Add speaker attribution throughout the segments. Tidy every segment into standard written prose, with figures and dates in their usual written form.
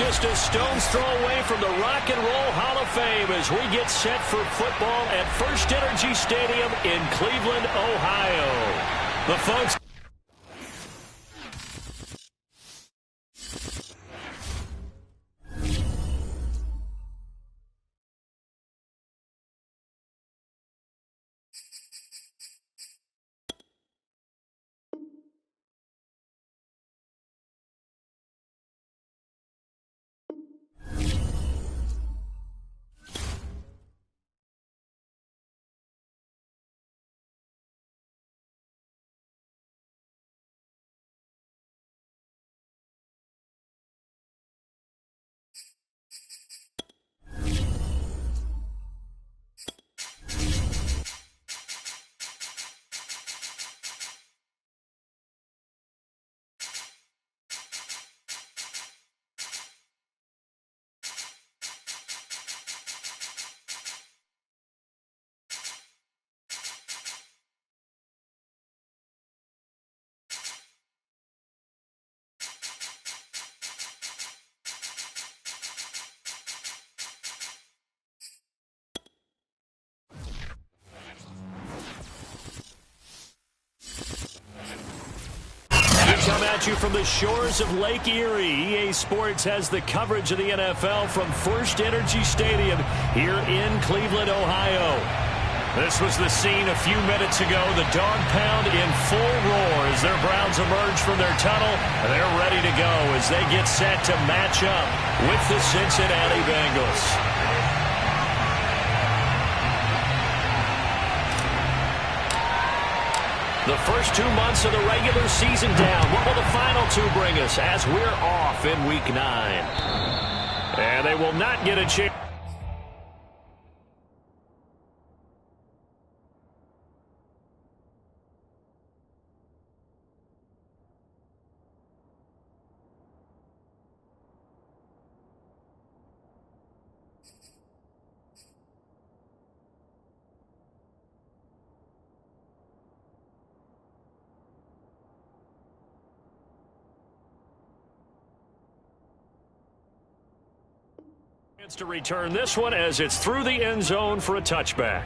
Speaker 1: just a stone's throw away from the Rock and Roll Hall of Fame as we get set for football at First Energy Stadium in Cleveland, Ohio. The folks... Come at you from the shores of Lake Erie. EA Sports has the coverage of the NFL from First Energy Stadium here in Cleveland, Ohio. This was the scene a few minutes ago. The dog pound in full roar as their Browns emerge from their tunnel. They're ready to go as they get set to match up with the Cincinnati Bengals. The first 2 months of the regular season down. What will the final two bring us as we're off in Week 9? And they will not get a chance. To return this one as it's through the end zone for a touchback.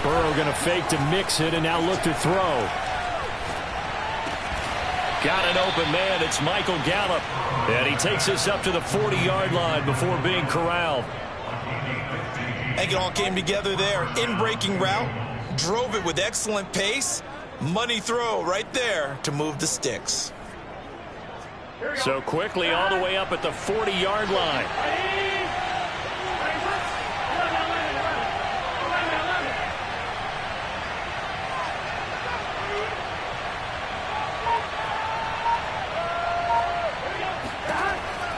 Speaker 1: Burrow going to fake to mix it and now look to throw. Got an open man. It's Michael Gallup. And he takes us up to the 40-yard line before being corralled.
Speaker 2: I think it all came together there. In-breaking route. Drove it with excellent pace. Money throw right there to move the sticks.
Speaker 1: So quickly all the way up at the 40-yard line.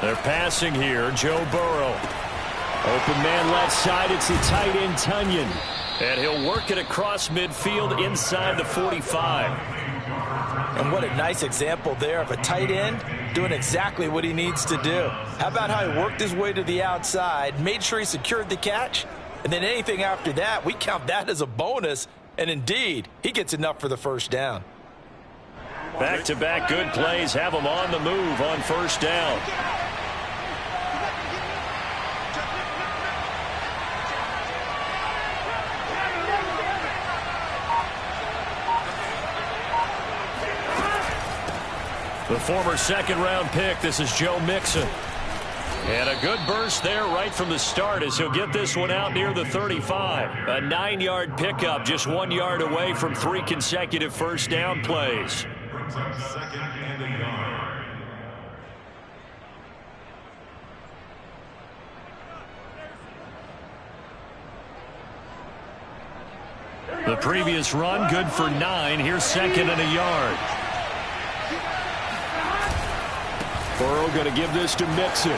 Speaker 1: They're passing here. Joe Burrow. Open man left side. It's the tight end, Tunyon. And he'll work it across midfield inside the 45.
Speaker 2: And what a nice example there of a tight end doing exactly what he needs to do. How about how he worked his way to the outside, made sure he secured the catch, and then anything after that, we count that as a bonus. And indeed, he gets enough for the first down.
Speaker 1: Back-to-back good plays have him on the move on first down. The former second-round pick, this is Joe Mixon. And a good burst there right from the start as he'll get this one out near the 35. A 9-yard pickup, just 1 yard away from 3 consecutive first down plays. The previous run, good for 9. Here's second and a yard. Burrow going to give this to Mixon.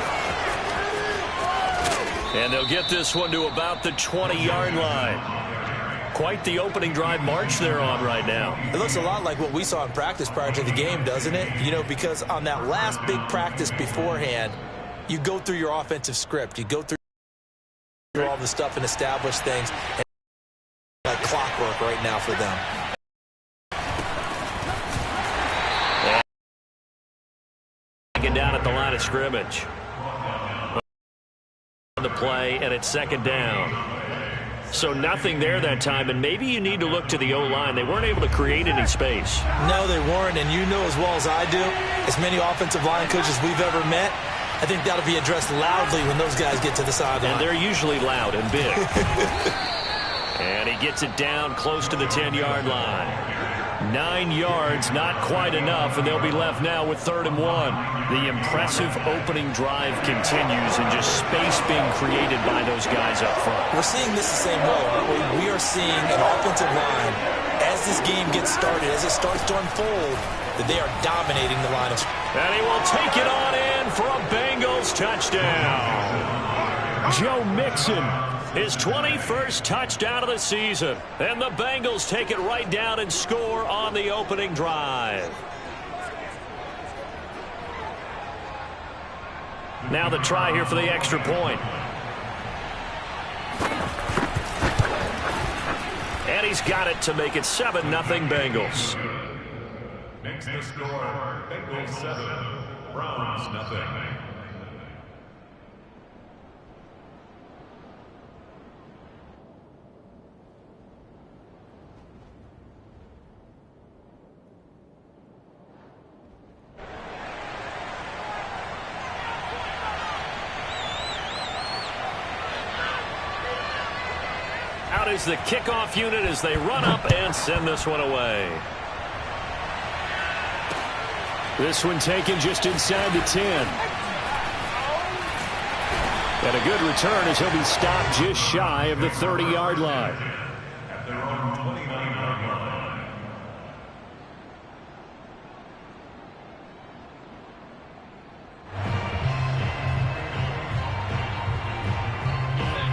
Speaker 1: And they'll get this one to about the 20-yard line. quite the opening drive march they're on right now.
Speaker 2: It looks a lot like what we saw in practice prior to the game, doesn't it? You know, because on that last big practice beforehand, you go through your offensive script. You go through all the stuff and establish things. And like clockwork right now for them.
Speaker 1: Down at the line of scrimmage. On the play, and it's second down. So nothing there that time, and maybe you need to look to the O-line. They weren't able to create any space.
Speaker 2: No, they weren't, and you know as well as I do, as many offensive line coaches we've ever met, I think that'll be addressed loudly when those guys get to the sideline.
Speaker 1: And they're usually loud and big. And he gets it down close to the 10-yard line. 9 yards, not quite enough, and they'll be left now with 3rd and 1. The impressive opening drive continues, and just space being created by those guys up front.
Speaker 2: We're seeing this the same way, aren't we? We are seeing an offensive line, as this game gets started, as it starts to unfold, that they are dominating the line of scrimmage.
Speaker 1: And he will take it on in for a Bengals touchdown. Joe Mixon, his 21st touchdown of the season. And the Bengals take it right down and score on the opening drive. Now the try here for the extra point. And he's got it to make it 7-0 Bengals.
Speaker 3: Next the score, Bengals 7, Browns nothing.
Speaker 1: Out is the kickoff unit as they run up and send this one away. This one taken just inside the 10. And a good return as he'll be stopped just shy of the 30-yard line.
Speaker 3: At their own 29-yard line.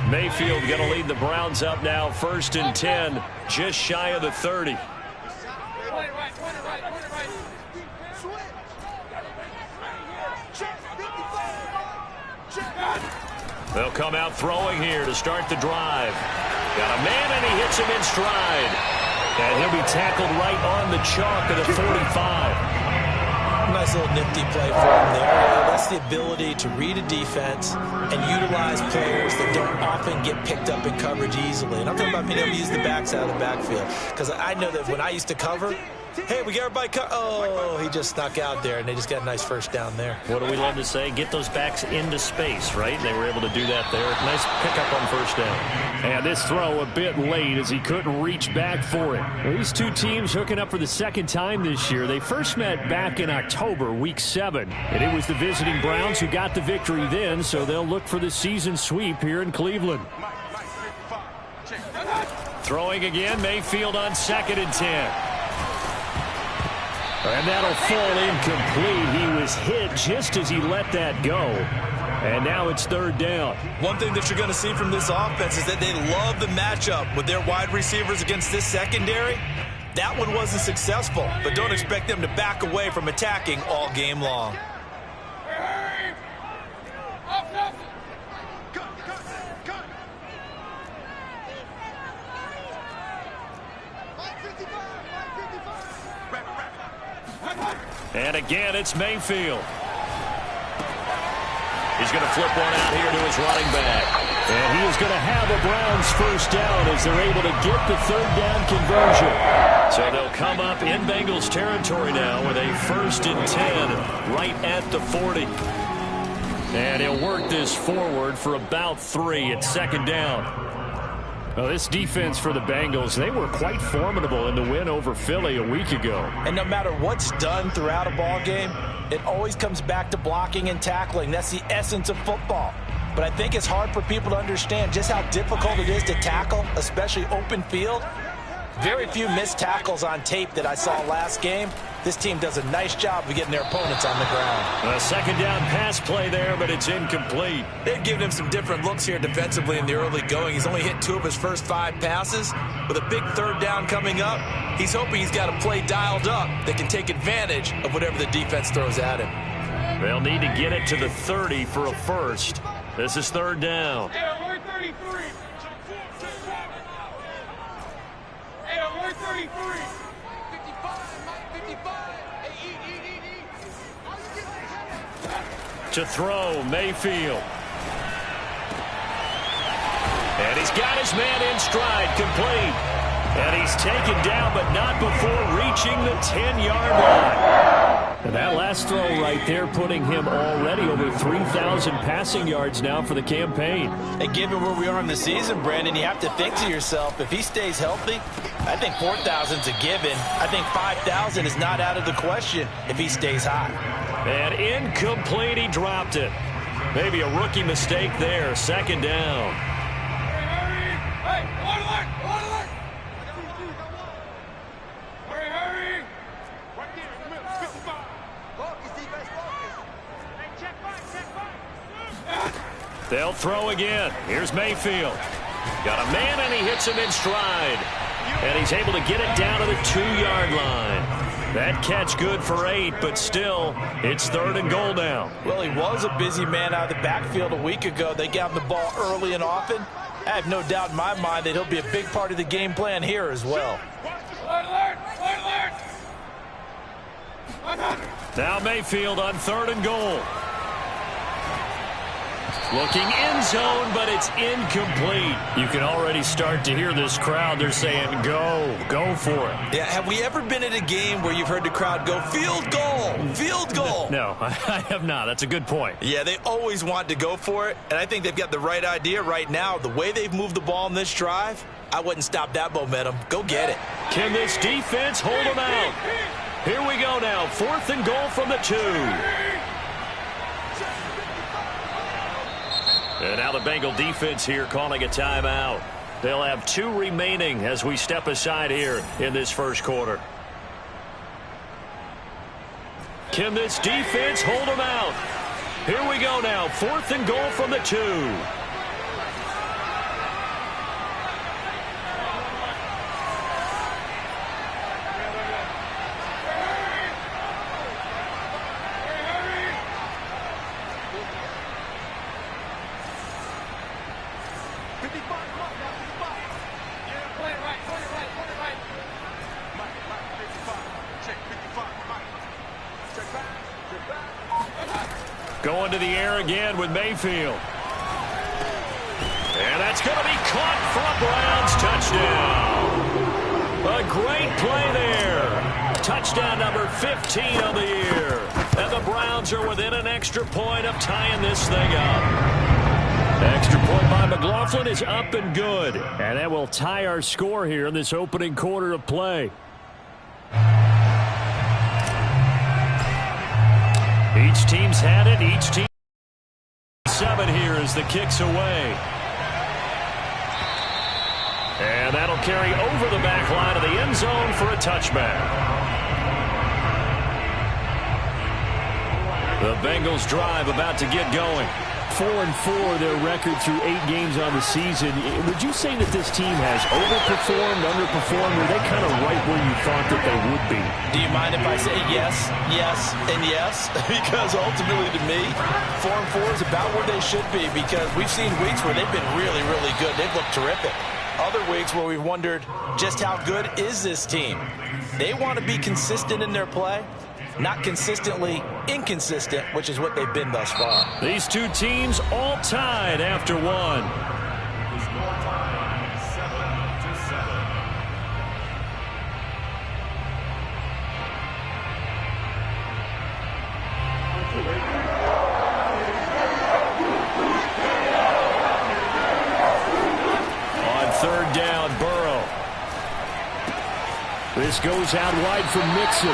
Speaker 1: Mayfield going to lead the Browns up now, 1st and 10, just shy of the 30. They'll come out throwing here to start the drive. Got a man, and he hits him in stride. And he'll be tackled right on the chalk of the 45.
Speaker 2: Nice little nifty play for him there. That's the ability to read a defense and utilize players that don't often get picked up in coverage easily. And I'm talking about being able to use the backside of the backfield. Because I know that when I used to cover, hey, we got everybody oh, he just snuck out there, and they just got a nice first down there.
Speaker 1: What do we love to say? Get those backs into space, right? And they were able to do that there. Nice pickup on first down. And this throw a bit late as he couldn't reach back for it. Well, these two teams hooking up for the second time this year. They first met back in October, Week 7. And it was the visiting Browns who got the victory then, so they'll look for the season sweep here in Cleveland. Throwing again, Mayfield on 2nd and 10. And that'll fall incomplete. He was hit just as he let that go. And now it's 3rd down.
Speaker 2: One thing that you're going to see from this offense is that they love the matchup with their wide receivers against this secondary. That one wasn't successful, but don't expect them to back away from attacking all game long.
Speaker 1: And again, it's Mayfield. He's going to flip one out here to his running back. And he is going to have a Browns first down as they're able to get the 3rd down conversion. So they'll come up in Bengals territory now with a 1st and 10 right at the 40. And he'll work this forward for about 3 at 2nd down. Well, this defense for the Bengals, they were quite formidable in the win over Philly a week ago.
Speaker 2: And no matter what's done throughout a ball game, it always comes back to blocking and tackling. That's the essence of football. But I think it's hard for people to understand just how difficult it is to tackle, especially open field. Very few missed tackles on tape that I saw last game. This team does a nice job of getting their opponents on the ground.
Speaker 1: A second down pass play there, but it's incomplete.
Speaker 2: They've given him some different looks here defensively in the early going. He's only hit 2 of his first 5 passes. With a big third down coming up, he's hoping he's got a play dialed up that can take advantage of whatever the defense throws at him.
Speaker 1: They'll need to get it to the 30 for a first. This is third down. To throw, Mayfield. And he's got his man in stride, complete. And he's taken down, but not before reaching the 10-yard line. And that last throw right there putting him already over 3,000 passing yards now for the campaign.
Speaker 2: And given where we are in the season, Brandon, you have to think to yourself, if he stays healthy, I think 4,000's a given. I think 5,000 is not out of the question if he stays hot.
Speaker 1: And incomplete, he dropped it. Maybe a rookie mistake there, second down. They'll throw again. Here's Mayfield. Got a man, and he hits him in stride. And he's able to get it down to the 2-yard line. That catch good for 8, but still, it's third and goal now.
Speaker 2: Well, he was a busy man out of the backfield a week ago. They got him the ball early and often. I have no doubt in my mind that he'll be a big part of the game plan here as well.
Speaker 1: Now Mayfield on third and goal. Looking end zone, but it's incomplete. You can already start to hear this crowd. They're saying, go for it.
Speaker 2: Yeah, have we ever been at a game where you've heard the crowd go, field goal, field goal?
Speaker 1: No, I have not. That's a good point.
Speaker 2: Yeah, they always want to go for it, and I think they've got the right idea right now. The way they've moved the ball in this drive, I wouldn't stop that momentum. Go get it.
Speaker 1: Can this defense hold them out? Here we go now, fourth and goal from the 2. And now the Bengal defense here calling a timeout. They'll have 2 remaining as we step aside here in this first quarter. Can this defense hold them out? Here we go now, fourth and goal from the 2. Going to the air again with Mayfield. And that's going to be caught for a Browns touchdown. A great play there. Touchdown number 15 on the year. And the Browns are within an extra point of tying this thing up. The extra point by McLaughlin is up and good. And that will tie our score here in this opening quarter of play. Each team's had it. Each team 7 here as the kick's away. And that'll carry over the back line of the end zone for a touchback. The Bengals drive about to get going. 4-4 their record through 8 games on the season. Would you say that this team has overperformed, underperformed, or are they kind of right where you thought that they would be?
Speaker 2: Do you mind if I say yes, yes, and yes? Because ultimately to me, 4-4 is about where they should be, because we've seen weeks where they've been really, really good. They've looked terrific. Other weeks where we've wondered just how good is this team. They want to be consistent in their play. Not consistently inconsistent, which is what they've been thus far.
Speaker 1: These 2 teams all tied after 1. On third down, Burrow. This goes out wide for Mixon.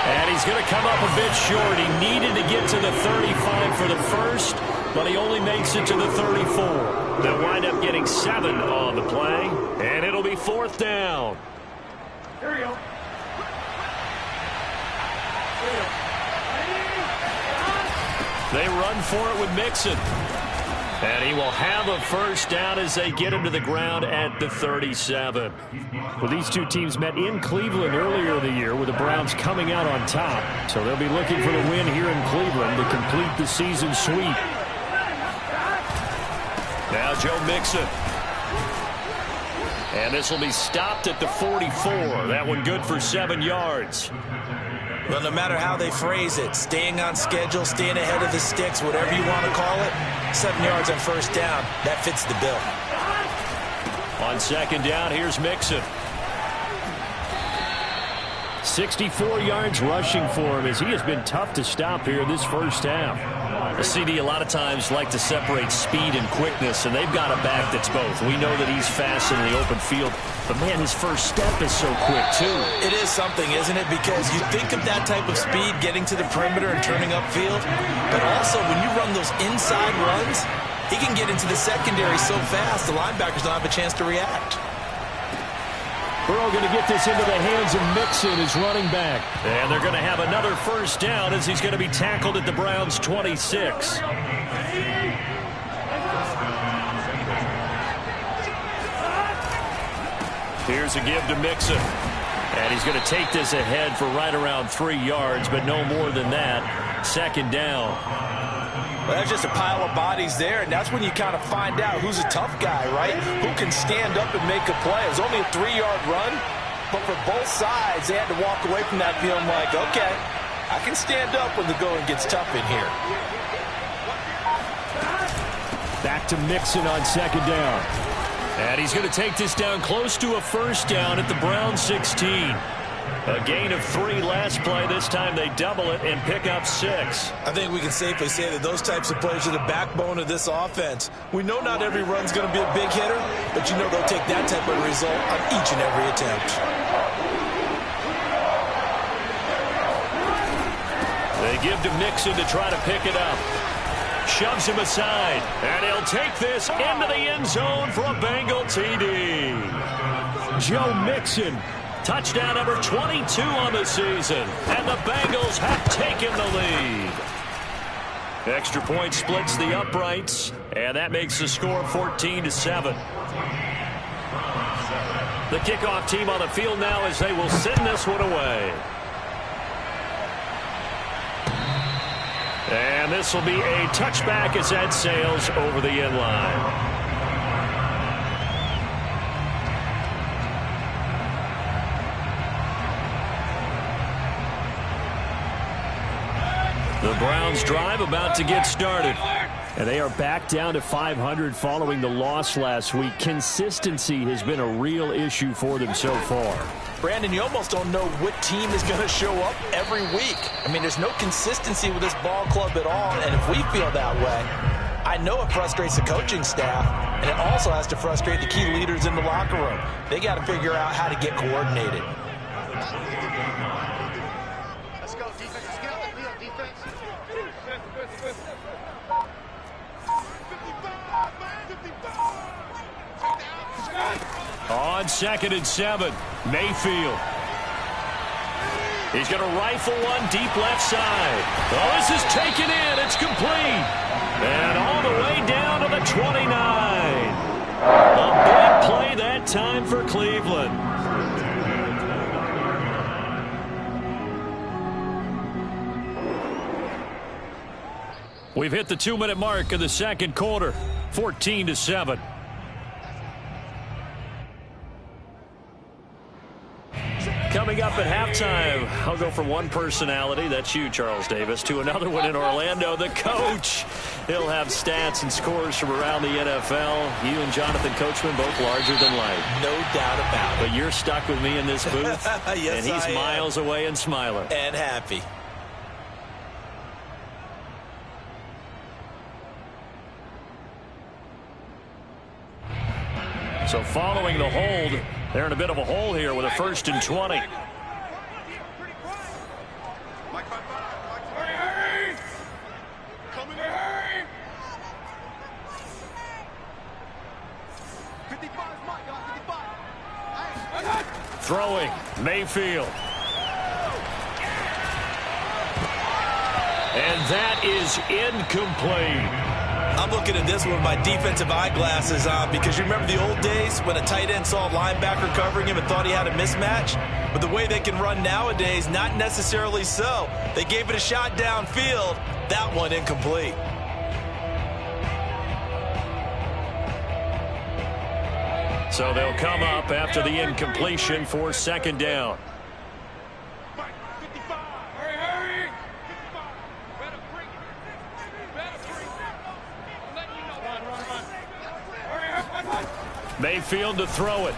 Speaker 1: And he's going to come up a bit short. He needed to get to the 35 for the first, but he only makes it to the 34. They'll wind up getting 7 on the play, and it'll be fourth down.
Speaker 4: Here we go.
Speaker 1: They run for it with Mixon. And he will have a first down as they get him to the ground at the 37. Well, these two teams met in Cleveland earlier in the year with the Browns coming out on top. So they'll be looking for the win here in Cleveland to complete the season sweep. Now Joe Mixon. And this will be stopped at the 44. That one good for 7 yards.
Speaker 2: Well, no matter how they phrase it, staying on schedule, staying ahead of the sticks, whatever you want to call it, 7 yards on first down, that fits the bill.
Speaker 1: On second down, here's Mixon. 64 yards rushing for him as he has been tough to stop here this first half. The CD a lot of times like to separate speed and quickness, and they've got a back that's both. We know that he's fast in the open field, but man, his first step is so quick too.
Speaker 2: It is something, isn't it? Because you think of that type of speed getting to the perimeter and turning upfield, but also when you run those inside runs, he can get into the secondary so fast the linebackers don't have a chance to react.
Speaker 1: Burrow going to get this into the hands of Mixon, his running back. And they're going to have another first down as he's going to be tackled at the Browns' 26. Here's a give to Mixon. And he's going to take this ahead for right around 3 yards, but no more than that. Second down.
Speaker 2: Well, there's just a pile of bodies there, and that's when you kind of find out who's a tough guy, right? Who can stand up and make a play. It was only a 3-yard run, but for both sides, they had to walk away from that feeling like, okay, I can stand up when the going gets tough in here.
Speaker 1: Back to Mixon on second down. And he's going to take this down close to a first down at the Browns' 16. A gain of 3 last play. This time they double it and pick up 6.
Speaker 2: I think we can safely say that those types of plays are the backbone of this offense. We know not every run's going to be a big hitter, but you know they'll take that type of result on each and every attempt.
Speaker 1: They give to Mixon to try to pick it up. Shoves him aside, and he'll take this into the end zone for a Bengal TD. Joe Mixon. Touchdown number 22 on the season, and the Bengals have taken the lead. Extra point splits the uprights, and that makes the score 14-7. The kickoff team on the field now as they will send this one away. And this will be a touchback as that sails over the end line. The Browns drive about to get started. And they are back down to 500 following the loss last week. Consistency has been a real issue for them so far.
Speaker 2: Brandon, you almost don't know what team is going to show up every week. I mean, there's no consistency with this ball club at all, and if we feel that way, I know it frustrates the coaching staff, and it also has to frustrate the key leaders in the locker room. They got to figure out how to get coordinated.
Speaker 4: Let's go, defense. Let's get out the field, defense.
Speaker 1: On 2nd and 7, Mayfield. He's going to rifle one deep left side. Oh, this is taken in. It's complete. And all the way down to the 29. A big play that time for Cleveland. We've hit the 2-minute mark of the second quarter, 14-7. Coming up at halftime, I'll go from one personality, that's you, Charles Davis, to another one in Orlando, the coach. He'll have stats and scores from around the NFL. You and Jonathan Coachman, both larger than life.
Speaker 2: No doubt about it.
Speaker 1: But you're stuck with me in this booth,
Speaker 2: yes,
Speaker 1: and he's miles away and smiling.
Speaker 2: And happy.
Speaker 1: So following the hold, they're in a bit of a hole here with a 1st and 20. Throwing, Mayfield. And that is incomplete.
Speaker 2: I'm looking at this with my defensive eyeglasses on because you remember the old days when a tight end saw a linebacker covering him and thought he had a mismatch? But the way they can run nowadays, not necessarily so. They gave it a shot downfield. That one incomplete.
Speaker 1: So they'll come up after the incompletion for second down. Mayfield to throw it.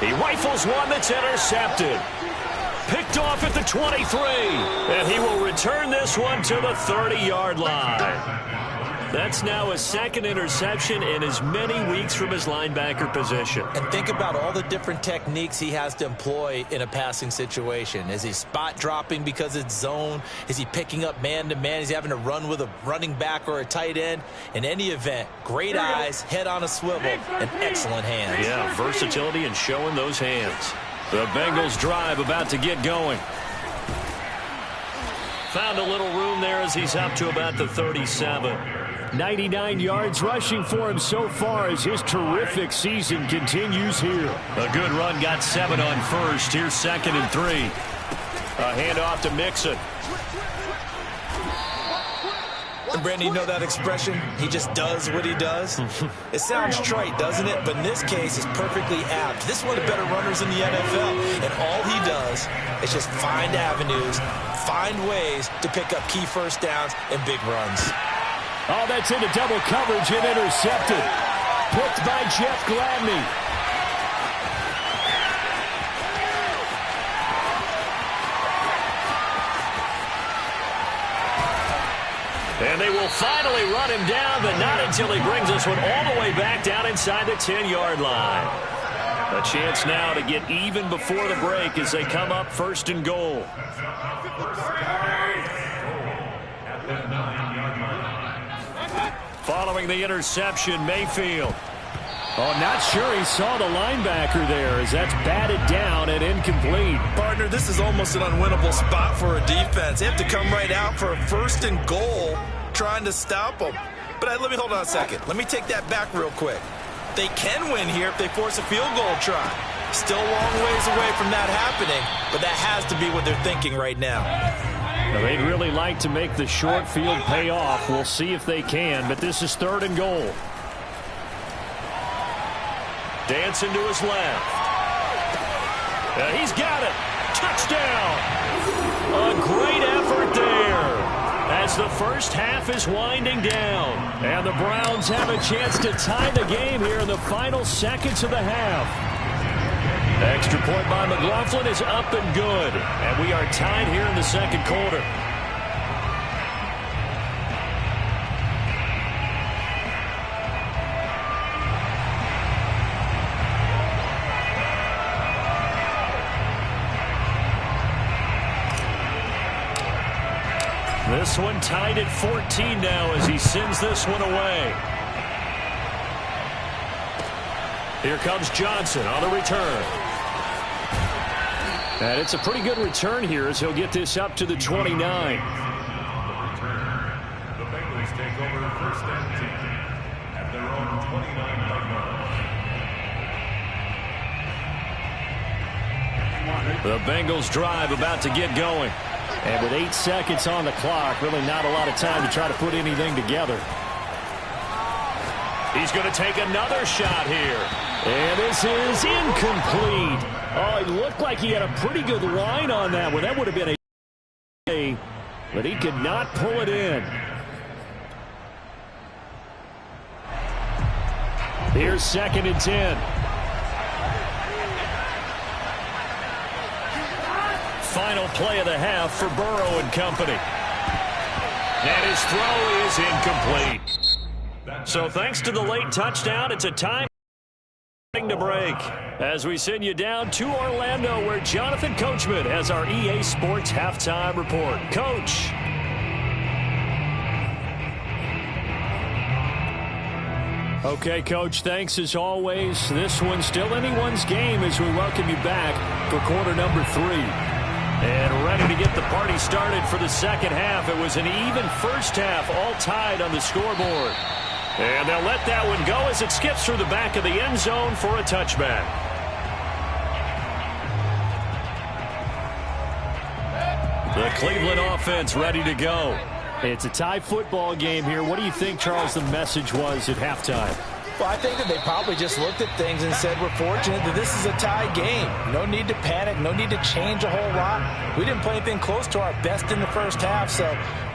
Speaker 1: He rifles one that's intercepted. Picked off at the 23. And he will return this one to the 30-yard line. That's now his second interception in as many weeks from his linebacker position.
Speaker 2: And think about all the different techniques he has to employ in a passing situation. Is he spot dropping because it's zone? Is he picking up man-to-man? Is he having to run with a running back or a tight end? In any event, great eyes, head on a swivel, and excellent hands.
Speaker 1: Yeah, versatility and showing those hands. The Bengals drive about to get going. Found a little room there as he's up to about the 37. 99 yards rushing for him so far as his terrific season continues here. A good run, got 7 on first. Here's 2nd and 3. A handoff to Mixon.
Speaker 2: And Brandon, you know that expression? He just does what he does? It sounds trite, doesn't it? But in this case, it's perfectly apt. This is one of the better runners in the NFL. And all he does is just find avenues, find ways to pick up key first downs and big runs.
Speaker 1: Oh, that's into double coverage and intercepted. Picked by Jeff Gladney. And they will finally run him down, but not until he brings this one all the way back down inside the 10-yard line. A chance now to get even before the break as they come up 1st and goal. Following the interception, Mayfield. Oh, not sure he saw the linebacker there as that's batted down and incomplete.
Speaker 2: Partner, this is almost an unwinnable spot for a defense. They have to come right out for a 1st and goal trying to stop them. But let me hold on a second. Let me take that back real quick. They can win here if they force a field goal try. Still a long ways away from that happening, but that has to be what they're thinking right now.
Speaker 1: Now, they'd really like to make the short field pay off. We'll see if they can, but this is 3rd and goal. Dancing to his left. He's got it. Touchdown. A great effort there as the first half is winding down. And the Browns have a chance to tie the game here in the final seconds of the half. Extra point by McLaughlin is up and good. And we are tied here in the 2nd quarter. This one tied at 14 now as he sends this one away. Here comes Johnson on the return. And it's a pretty good return here as he'll get this up to the 29.
Speaker 3: The Bengals take over 1st and 10 at their own 29-yard line.
Speaker 1: The Bengals drive about to get going. And with 8 seconds on the clock, really not a lot of time to try to put anything together. He's going to take another shot here. And this is incomplete. Oh, it looked like he had a pretty good line on that one. That would have been a... But he could not pull it in. Here's 2nd and 10. Final play of the half for Burrow and company. And his throw is incomplete. So thanks to the late touchdown, it's a time to break. As we send you down to Orlando, where Jonathan Coachman has our EA Sports Halftime Report. Coach. Okay, Coach, thanks as always. This one's still anyone's game as we welcome you back for quarter number 3. And ready. beginning to get the party started for the second half. It was an even first half, all tied on the scoreboard. And they'll let that one go as it skips through the back of the end zone for a touchback. The Cleveland offense ready to go.
Speaker 5: It's a tie football game here. What do you think, Charles, the message was at halftime?
Speaker 2: Well, I think that they probably just looked at things and said, we're fortunate that this is a tie game. No need to panic. No need to change a whole lot. We didn't play anything close to our best in the first half, so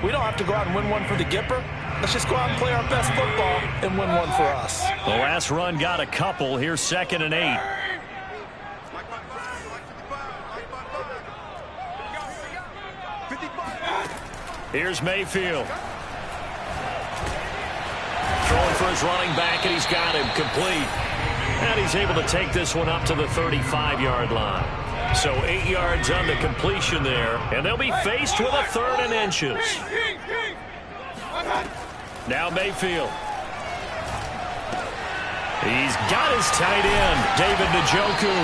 Speaker 2: we don't have to go out and win one for the Gipper. Let's just go out and play our best football and win one for us.
Speaker 1: The last run got a couple. Here's 2nd and 8. Here's Mayfield. Throwing for his running back, and he's got him complete. And he's able to take this one up to the 35-yard line. So 8 yards on the completion there, and they'll be faced with a 3rd and inches. Now Mayfield. He's got his tight end, David Njoku.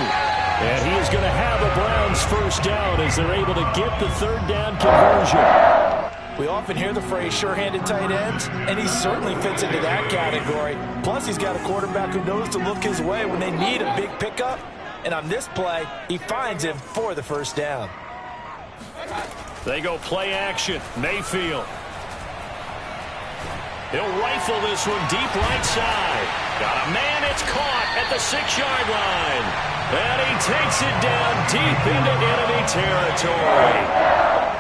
Speaker 1: And he is going to have a Browns first down as they're able to get the 3rd down conversion.
Speaker 2: We often hear the phrase sure-handed tight ends, and he certainly fits into that category. Plus, he's got a quarterback who knows to look his way when they need a big pickup. And on this play, he finds him for the first down.
Speaker 1: They go play action. Mayfield. He'll rifle this one deep right side. Got a man, it's caught at the 6-yard line. And he takes it down deep into enemy territory.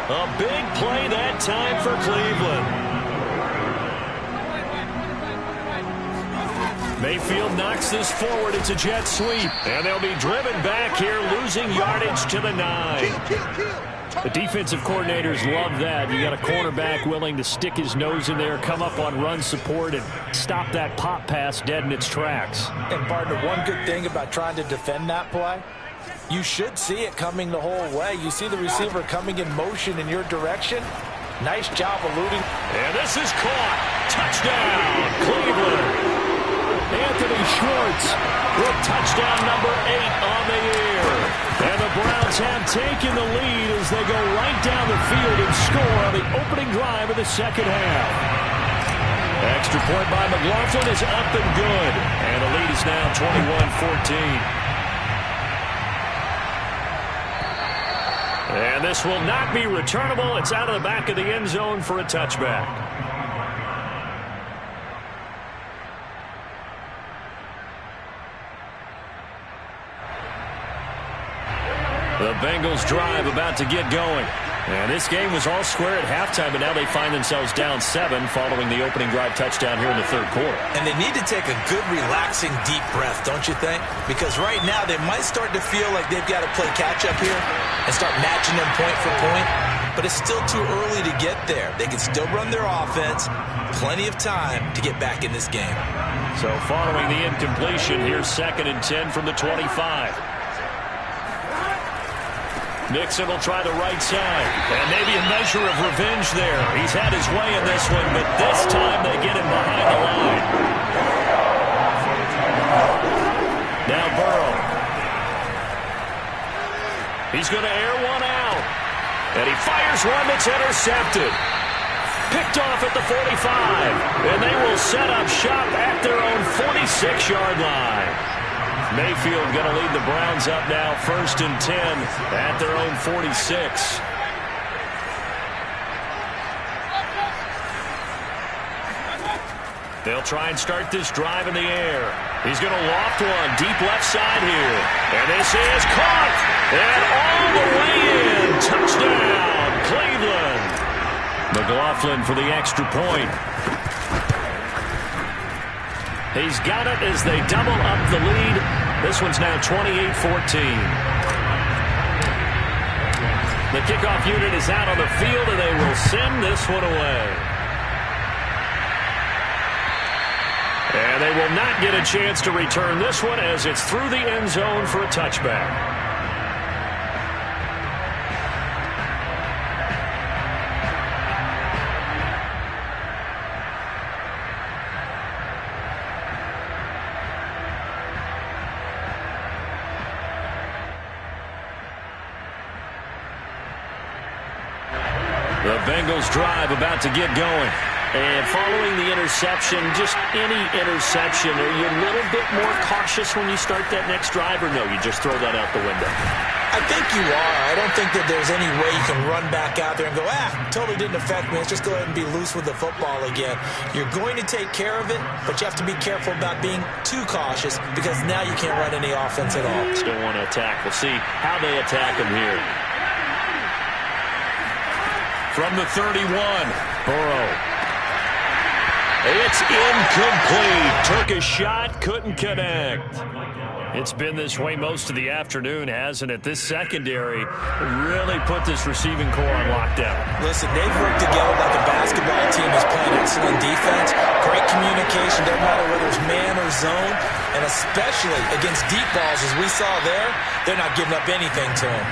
Speaker 1: A big play that time for Cleveland. Mayfield knocks this forward. It's a jet sweep. And they'll be driven back here, losing yardage to the 9.
Speaker 5: The defensive coordinators love that. You got a cornerback willing to stick his nose in there, come up on run support, and stop that pop pass dead in its tracks.
Speaker 2: And, partner, one good thing about trying to defend that play, you should see it coming the whole way. You see the receiver coming in motion in your direction. Nice job eluding.
Speaker 1: And this is caught. Touchdown, Cleveland.
Speaker 5: Anthony Schwartz
Speaker 1: with touchdown number 8 on the year. And the Browns have taken the lead as they go right down the field and score on the opening drive of the second half. Extra point by McLaughlin is up and good. And the lead is now 21-14. And this will not be returnable. It's out of the back of the end zone for a touchback. The Bengals drive about to get going. And this game was all square at halftime, but now they find themselves down 7 following the opening drive touchdown here in the 3rd quarter.
Speaker 2: And they need to take a good, relaxing, deep breath, don't you think? Because right now they might start to feel like they've got to play catch-up here and start matching them point for point. But it's still too early to get there. They can still run their offense. Plenty of time to get back in this game.
Speaker 1: So following the incompletion, here's 2nd and 10 from the 25. Nixon will try the right side. And maybe a measure of revenge there. He's had his way in this one, but this time they get him behind the line. Now Burrow. He's going to air one out. And he fires one that's intercepted. Picked off at the 45. And they will set up shop at their own 46-yard line. Mayfield going to lead the Browns up now, 1st and 10 at their own 46. They'll try and start this drive in the air. He's going to loft one deep left side here. And this is caught. And all the way in. Touchdown, Cleveland. McLaughlin for the extra point. He's got it as they double up the lead. This one's now 28-14. The kickoff unit is out on the field, and they will send this one away. And they will not get a chance to return this one as it's through the end zone for a touchback. The Bengals drive about to get going.
Speaker 5: And following the interception, just any interception, are you a little bit more cautious when you start that next drive, or no, you just throw that out the window?
Speaker 2: I think you are. I don't think that there's any way you can run back out there and go, totally didn't affect me. Let's just go ahead and be loose with the football again. You're going to take care of it, but you have to be careful about being too cautious because now you can't run any offense at all.
Speaker 5: Still want to attack. We'll see how they attack him here.
Speaker 1: From the 31, Burrow. It's incomplete. Took a shot, couldn't connect.
Speaker 5: It's been this way most of the afternoon, hasn't it? This secondary really put this receiving core on lockdown.
Speaker 2: Listen, they've worked together like a basketball team is playing excellent defense. Great communication, doesn't matter whether it's man or zone. And especially against deep balls, as we saw there, they're not giving up anything to them.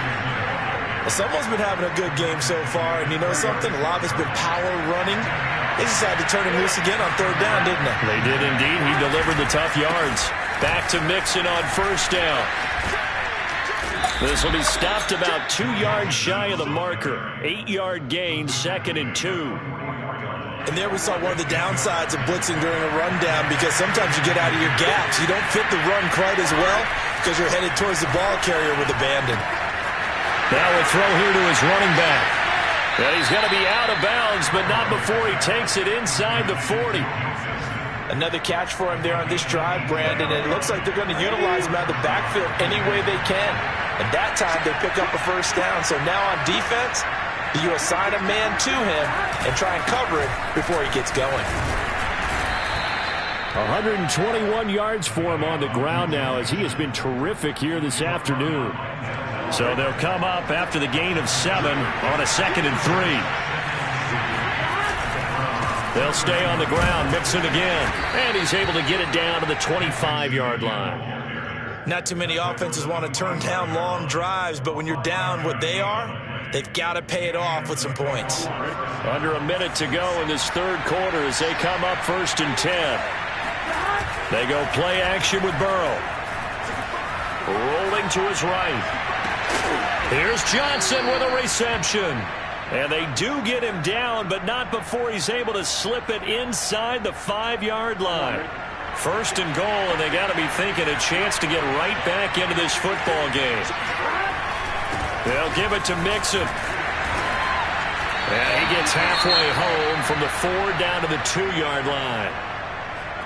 Speaker 2: Well, someone's been having a good game so far, and you know something? A lot of it's been power running. They decided to turn him loose again on third down, didn't they?
Speaker 5: They did indeed. He delivered the tough yards.
Speaker 1: Back to Mixon on first down. This will be stopped about 2 yards shy of the marker. 8-yard gain, 2nd and 2.
Speaker 2: And there we saw one of the downsides of blitzing during a rundown because sometimes you get out of your gaps. You don't fit the run quite as well because you're headed towards the ball carrier with abandon.
Speaker 1: Now a throw here to his running back. Well, he's going to be out of bounds, but not before he takes it inside the 40.
Speaker 2: Another catch for him there on this drive, Brandon, and it looks like they're going to utilize him out of the backfield any way they can. And that time they pick up a first down. So now on defense, do you assign a man to him and try and cover it before he gets going?
Speaker 5: 121 yards for him on the ground now as he has been terrific here this afternoon.
Speaker 1: So they'll come up after the gain of 7 on a 2nd and 3. They'll stay on the ground, Mixon again, and he's able to get it down to the 25-yard line.
Speaker 2: Not too many offenses want to turn down long drives, but when you're down what they are, they've got to pay it off with some points.
Speaker 1: Under a minute to go in this third quarter as they come up 1st and 10. They go play action with Burrow. Rolling to his right. Here's Johnson with a reception. And they do get him down, but not before he's able to slip it inside the 5-yard line. 1st and goal, and they got to be thinking a chance to get right back into this football game. They'll give it to Mixon. And he gets halfway home from the 4 down to the 2-yard line.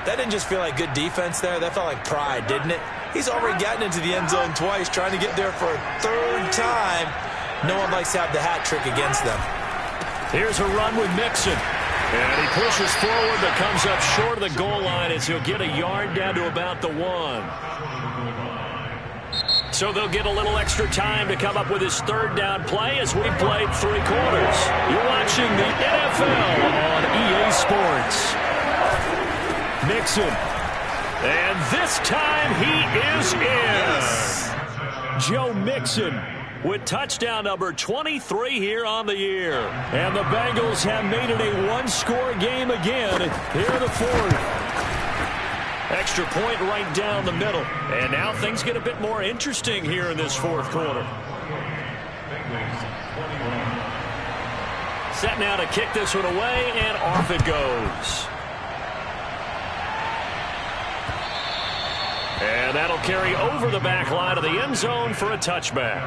Speaker 2: That didn't just feel like good defense there. That felt like pride, didn't it? He's already gotten into the end zone twice, trying to get there for a 3rd time. No one likes to have the hat trick against them.
Speaker 1: Here's a run with Mixon. And he pushes forward but comes up short of the goal line as he'll get a yard down to about the 1. So they'll get a little extra time to come up with his 3rd down play as we played 3 quarters. You're watching the NFL on EA Sports. Mixon. And this time he is in. Joe Mixon with touchdown number 23 here on the year. And the Bengals have made it a 1-score game again here in the 4th. Extra point right down the middle. And now things get a bit more interesting here in this 4th quarter. Set now to kick this one away, and off it goes. And that'll carry over the back line of the end zone for a touchback.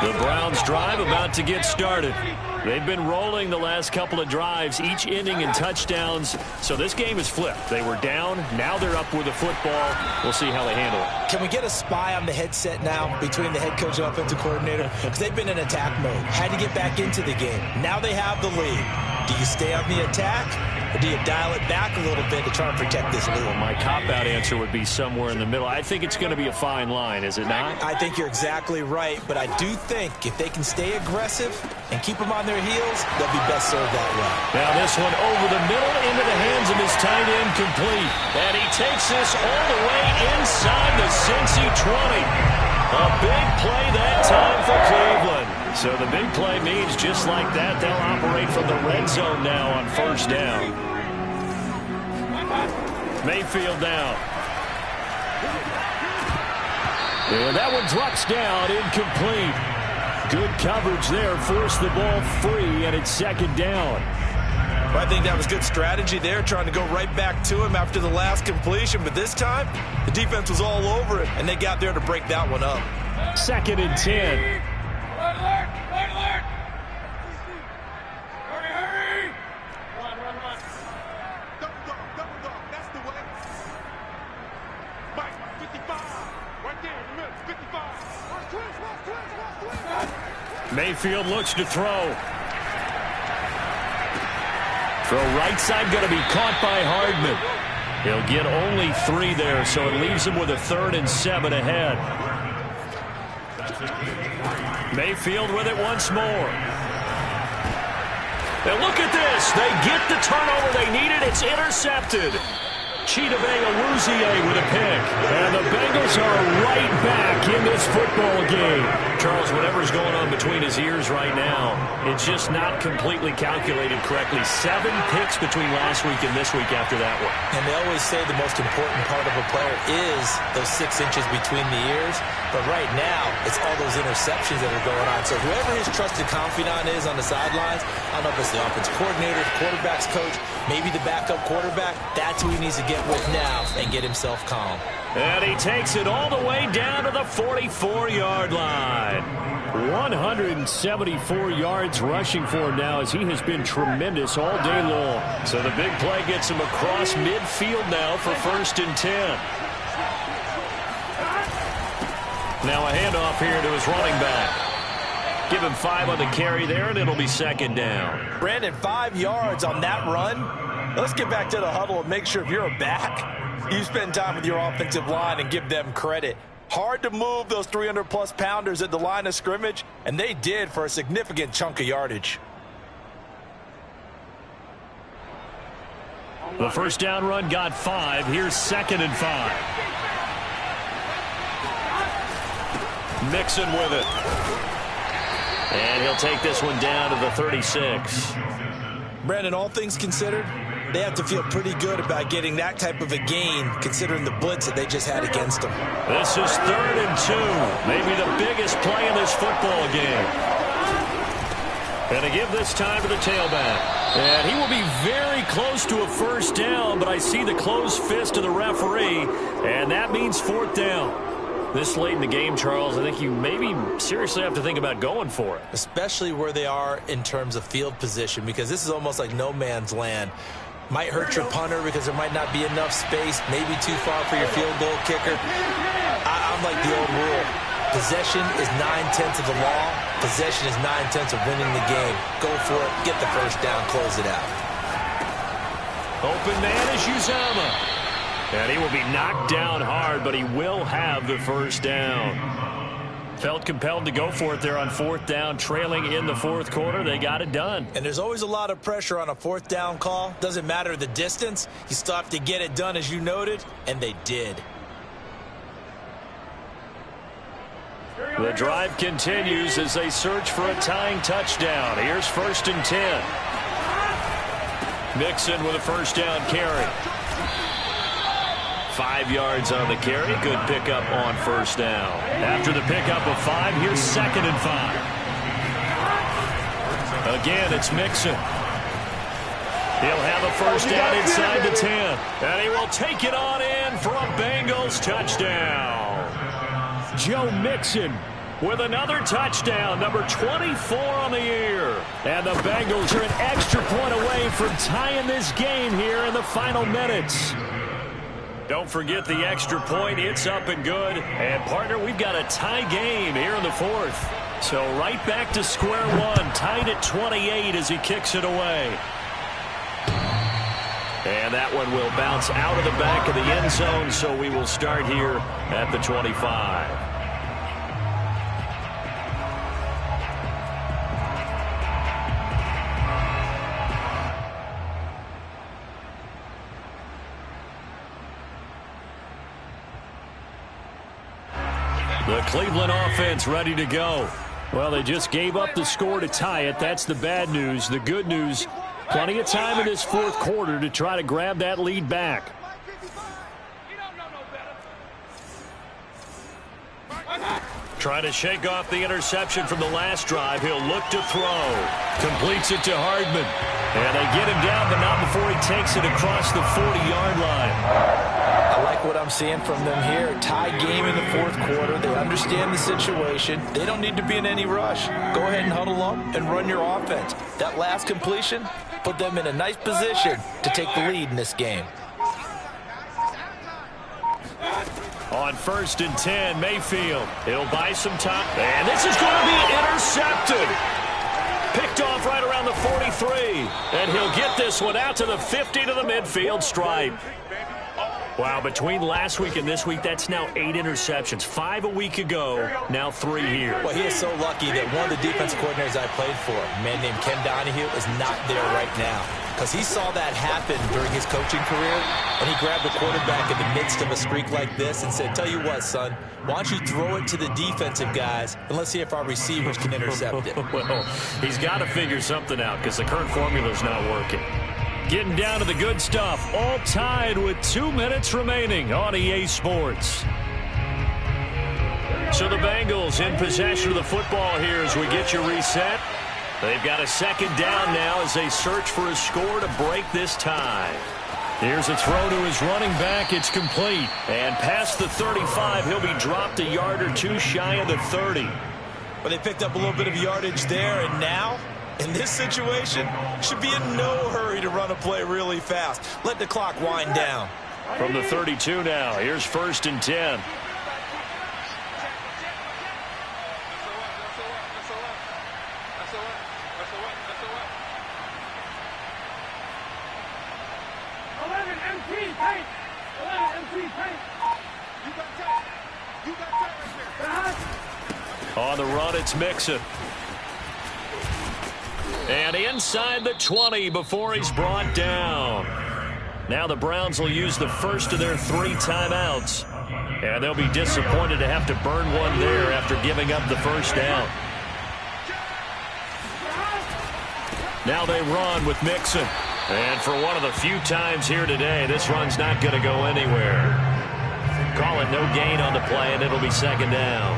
Speaker 1: The Browns drive about to get started. They've been rolling the last couple of drives, each ending in touchdowns. So this game is flipped. They were down. Now they're up with the football. We'll see how they handle it.
Speaker 2: Can we get a spy on the headset now between the head coach and offensive coordinator? Because they've been in attack mode. Had to get back into the game. Now they have the lead. Do you stay on the attack, or do you dial it back a little bit to try and protect this lead?
Speaker 1: Well, my cop-out answer would be somewhere in the middle. I think it's going to be a fine line, is it not?
Speaker 2: I think you're exactly right, but I do think if they can stay aggressive and keep them on their heels, they'll be best served that way.
Speaker 1: Now this one over the middle into the hands of his tight end, complete. And he takes this all the way inside the Cincy 20. A big play that time for Cleveland. So the big play means just like that, they'll operate from the red zone now on 1st down. Mayfield now.
Speaker 5: And that one drops down, incomplete. Good coverage there, forced the ball free, and it's second down.
Speaker 2: Well, I think that was good strategy there, trying to go right back to him after the last completion. But this time, the defense was all over it, and they got there to break that one up.
Speaker 5: Second and 10. Mayfield looks to throw. Throw right side, going to be caught by Hardman. He'll get only 3 there, so it leaves him with a 3rd and 7 ahead. Mayfield with it once more. And look at this. They get the turnover they needed. It's intercepted. Chidobe Awuzie with a pick. And the Bengals are right back in this football game. Charles, whatever's going on between his ears right now, it's just not completely calculated correctly. 7 picks between last week and this week after that one.
Speaker 2: And they always say the most important part of a player is those 6 inches between the ears. But right now, it's all those interceptions that are going on. So whoever his trusted confidant is on the sidelines, I don't know if it's the offensive coordinator, the quarterback's coach, maybe the backup quarterback, that's who he needs to get with now and get himself calm.
Speaker 5: And he takes it all the way down to the 44-yard line. 174 yards rushing for him now, as he has been tremendous all day long. So the big play gets him across midfield now for 1st and 10. Now a handoff here to his running back. Give him 5 on the carry there, and it'll be 2nd down.
Speaker 2: Brandon, 5 yards on that run. Let's get back to the huddle and make sure if you're a back, you spend time with your offensive line and give them credit. Hard to move those 300-plus pounders at the line of scrimmage, and they did for a significant chunk of yardage.
Speaker 5: The first down run got 5. Here's 2nd and 5. Mixon with it. And he'll take this one down to the 36.
Speaker 2: Brandon, all things considered, they have to feel pretty good about getting that type of a gain, considering the blitz that they just had against them.
Speaker 5: This is 3rd and 2. Maybe the biggest play in this football game. And to give this time to the tailback. And he will be very close to a first down, but I see the closed fist of the referee, and that means 4th down. This late in the game, Charles, I think you maybe seriously have to think about going for it.
Speaker 2: Especially where they are in terms of field position, because this is almost like no man's land. Might hurt your punter because there might not be enough space, maybe too far for your field goal kicker. I'm like the old rule. Possession is 9/10 of the law. Possession is 9/10 of winning the game. Go for it, get the first down, close it out.
Speaker 5: Open man is Uzomah. And he will be knocked down hard, but he will have the first down. Felt compelled to go for it there on 4th down, trailing in the 4th quarter. They got it done.
Speaker 2: And there's always a lot of pressure on a 4th down call. Doesn't matter the distance. You still have to get it done, as you noted, and they did.
Speaker 5: The drive continues as they search for a tying touchdown. Here's 1st and 10. Mixon with a first down carry. 5 yards on the carry. Good pickup on 1st down. After the pickup of 5, here's 2nd and 5. Again, it's Mixon. He'll have a first down inside the 10. And he will take it on in for a Bengals touchdown. Joe Mixon with another touchdown, number 24 on the year. And the Bengals are an extra point away from tying this game here in the final minutes. Don't forget the extra point. It's up and good. And, partner, we've got a tie game here in the 4th. So right back to square one, tied at 28 as he kicks it away. And that one will bounce out of the back of the end zone, so we will start here at the 25. The Cleveland offense ready to go. Well, they just gave up the score to tie it. That's the bad news. The good news, plenty of time in this 4th quarter to try to grab that lead back.
Speaker 1: Trying to shake off the interception from the last drive. He'll look to throw. Completes it to Hardman. And they get him down, but not before he takes it across the 40-yard line.
Speaker 2: I like what I'm seeing from them here. Tie game in the fourth quarter. They understand the situation. They don't need to be in any rush. Go ahead and huddle up and run your offense. That last completion put them in a nice position to take the lead in this game.
Speaker 1: On 1st and 10, Mayfield. He'll buy some time. And this is going to be intercepted. Picked off right around the 43. And he'll get this one out to the 50 to the midfield stripe. Wow, between last week and this week, that's now 8 interceptions. 5 a week ago, now 3 here.
Speaker 2: Well, he is so lucky that one of the defensive coordinators I played for, a man named Ken Donahue, is not there right now. Because he saw that happen during his coaching career, and he grabbed the quarterback in the midst of a streak like this and said, tell you what, son, why don't you throw it to the defensive guys, and let's see if our receivers can intercept it.
Speaker 1: Well, he's got to figure something out because the current formula is not working. Getting down to the good stuff, all tied with 2 minutes remaining on EA Sports. So the Bengals in possession of the football here as we get you reset. They've got a second down now as they search for a score to break this tie. Here's a throw to his running back. It's complete. And past the 35, he'll be dropped a yard or two shy of the 30.
Speaker 2: But they picked up a little bit of yardage there, and now, in this situation, should be in no hurry to run a play really fast. Let the clock wind down.
Speaker 1: From the 32 now, here's 1st and 10. On the run, it's Mixon. And inside the 20 before he's brought down. Now the Browns will use the first of their 3 timeouts. And they'll be disappointed to have to burn one there after giving up the first down. Now they run with Mixon. And for one of the few times here today, this run's not going to go anywhere. Call it no gain on the play, and it'll be second down.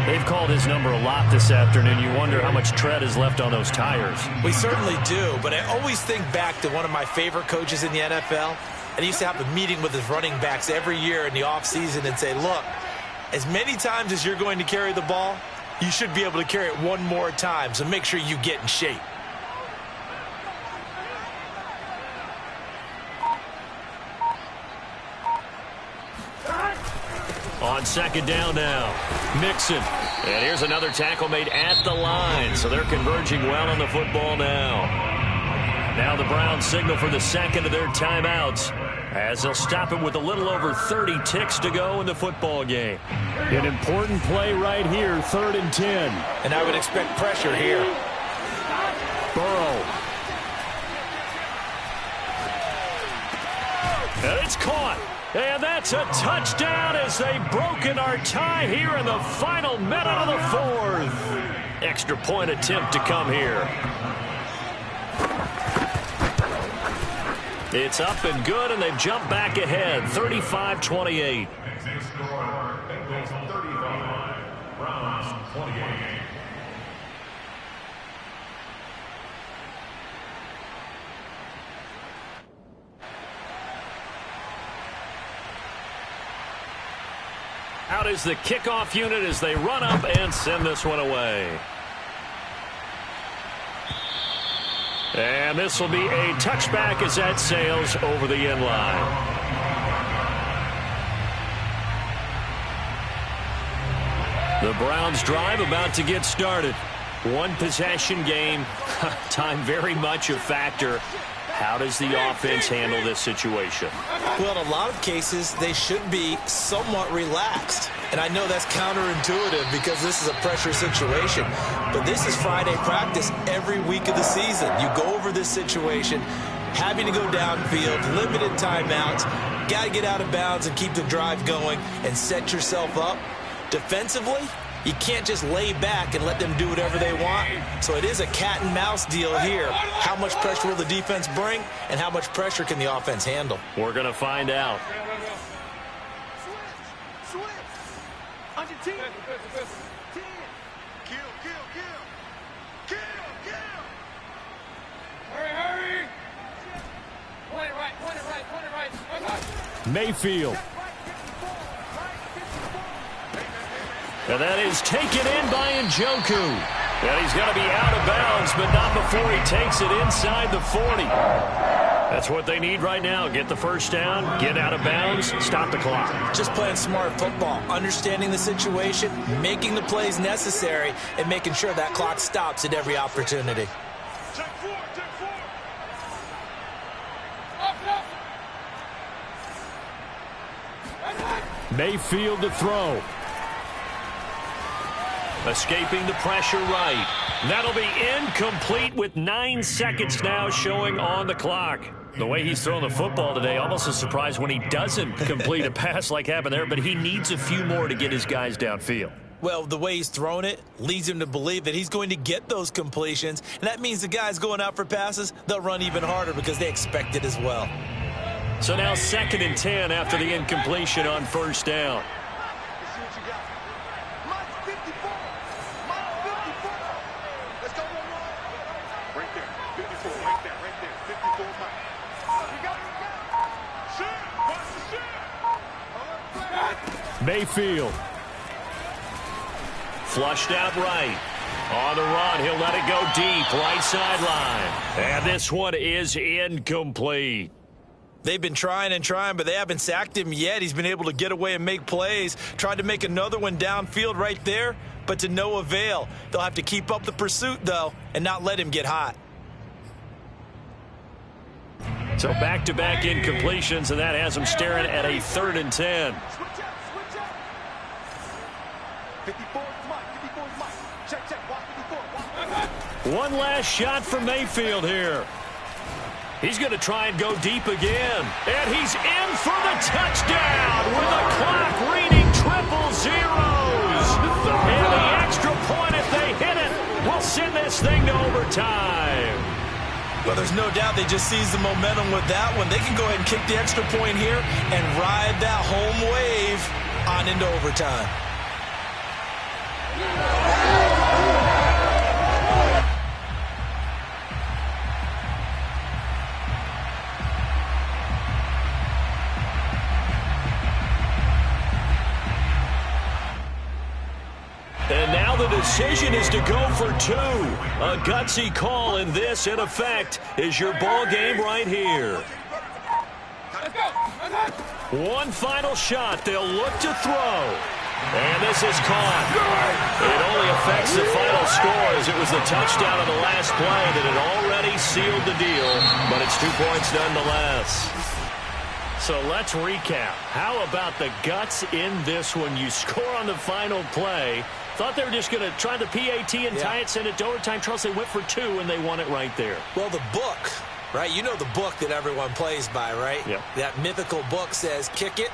Speaker 1: They've called his number a lot this afternoon. You wonder how much tread is left on those tires.
Speaker 2: We certainly do, but I always think back to one of my favorite coaches in the NFL, and he used to have a meeting with his running backs every year in the offseason and say, look, as many times as you're going to carry the ball, you should be able to carry it one more time, so make sure you get in shape.
Speaker 1: On second down now, Mixon. And here's another tackle made at the line, so they're converging well on the football now. Now the Browns signal for the second of their timeouts as they'll stop it with a little over 30 ticks to go in the football game. An important play right here, 3rd and 10.
Speaker 2: And I would expect pressure here.
Speaker 1: Burrow. And it's caught. And that's a touchdown as they've broken our tie here in the final minute of the 4th. Extra point attempt to come here. It's up and good, and they've jumped back ahead, 35-28.
Speaker 3: Bengals 35, Browns 28.
Speaker 1: Out is the kickoff unit as they run up and send this one away. And this will be a touchback as that sails over the end line. The Browns drive about to get started. One possession game, time very much a factor. How does the offense handle this situation?
Speaker 2: Well, in a lot of cases, they should be somewhat relaxed. And I know that's counterintuitive because this is a pressure situation. But this is Friday practice every week of the season. You go over this situation, having to go downfield, limited timeouts, got to get out of bounds and keep the drive going and set yourself up. Defensively, you can't just lay back and let them do whatever they want. So it is a cat and mouse deal here. How much pressure will the defense bring, and how much pressure can the offense handle?
Speaker 1: We're going to find out.
Speaker 4: Switch. On your team.
Speaker 5: Mayfield. And that is taken in by Njoku. And he's going to be out of bounds, but not before he takes it inside the 40. That's what they need right now. Get the first down, get out of bounds, stop the clock.
Speaker 2: Just playing smart football, understanding the situation, making the plays necessary, and making sure that clock stops at every opportunity.
Speaker 5: Mayfield to throw. Escaping the pressure right. That'll be incomplete with 9 seconds now showing on the clock. The way he's thrown the football today, almost a surprise when he doesn't complete a pass like happened there, but he needs a few more to get his guys downfield.
Speaker 2: Well, the way he's thrown it leads him to believe that he's going to get those completions, and that means the guys going out for passes, they'll run even harder because they expect it as well.
Speaker 5: So now 2nd and 10 after the incompletion on first down. Mayfield. Flushed out right. On the run, he'll let it go deep, right sideline. And this one is incomplete.
Speaker 2: They've been trying and trying, but they haven't sacked him yet. He's been able to get away and make plays. Tried to make another one downfield right there, but to no avail. They'll have to keep up the pursuit, though, and not let him get hot.
Speaker 5: So back-to-back incompletions, and that has them staring at a 3rd and 10. One last shot for Mayfield here. He's going to try and go deep again. And he's in for the touchdown with the clock reading triple zeros. And the extra point, if they hit it, will send this thing to overtime.
Speaker 2: Well, there's no doubt they just seized the momentum with that one. They can go ahead and kick the extra point here and ride that home wave on into overtime.
Speaker 5: And now the decision is to go for 2. A gutsy call, and this, in effect, is your ball game right here. One final shot. They'll look to throw. And this is caught. It only affects the final score as it was the touchdown on the last play that had already sealed the deal, but it's 2 points nonetheless. So let's recap. How about the guts in this one? You score on the final play. Thought they were just going to try the PAT and tie it, send it to overtime. Charles, they went for 2, and they won it right there.
Speaker 2: Well, the book, right? You know the book that everyone plays by, right?
Speaker 5: Yep.
Speaker 2: That mythical book says, kick it,